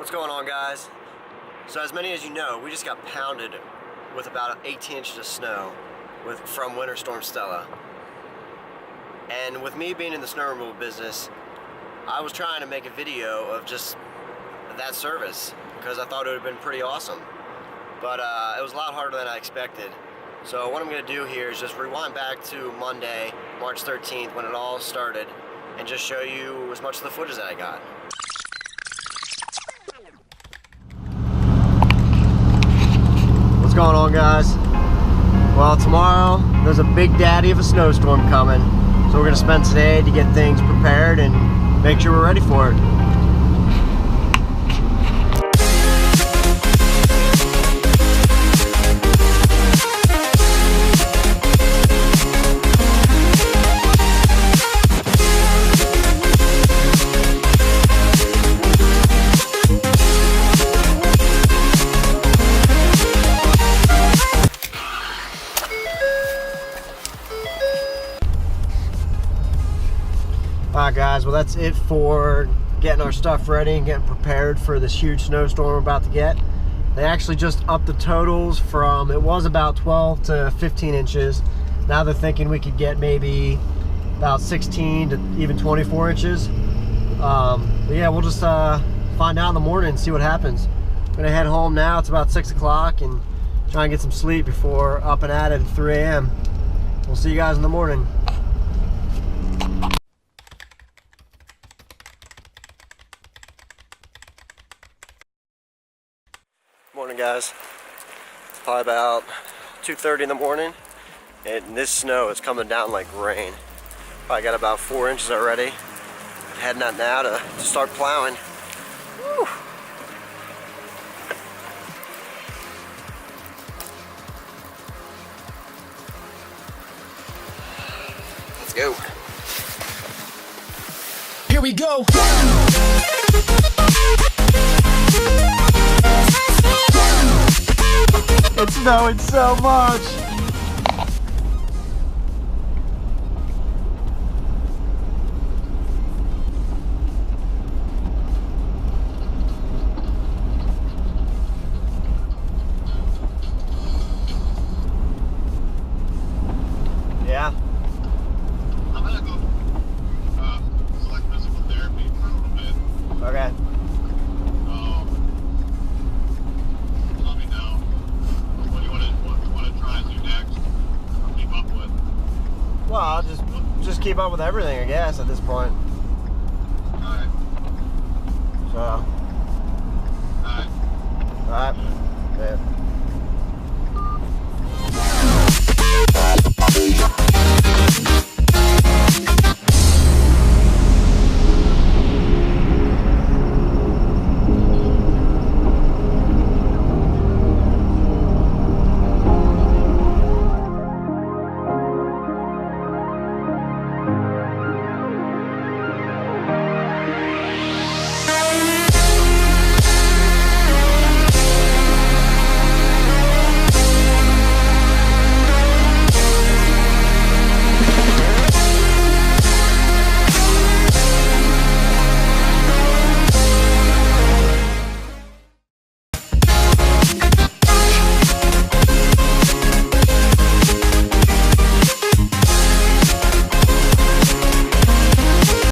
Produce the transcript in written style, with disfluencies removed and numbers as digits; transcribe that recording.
What's going on, guys? So as many as you know, we just got pounded with about 18 inches of snow from Winter Storm Stella. And with me being in the snow removal business, I was trying to make a video of just that service because I thought it would have been pretty awesome. But it was a lot harder than I expected. So what I'm going to do here is just rewind back to Monday, March 13th, when it all started, and just show you as much of the footage that I got. What's going on, guys? Well, tomorrow there's a big daddy of a snowstorm coming, so we're going to spend today to get things prepared and make sure we're ready for it. Alright guys, well that's it for getting our stuff ready and getting prepared for this huge snowstorm we're about to get. They actually just upped the totals from, it was about 12 to 15 inches. Now they're thinking we could get maybe about 16 to even 24 inches. But yeah, we'll just find out in the morning and see what happens. I'm gonna head home now. It's about 6 o'clock and try and get some sleep before up and at it at 3 a.m. We'll see you guys in the morning. Morning, guys. It's probably about 2:30 in the morning, and this snow is coming down like rain. Probably got about 4 inches already. Heading out now to start plowing. Woo. Let's go. Here we go. It's snowing so much. Yeah. I'm gonna go select physical therapy for a little bit. Okay. Let me know. What do you want to try and do next? Or keep up with? Well, I'll just keep up with everything, I guess, at this point. Alright. So.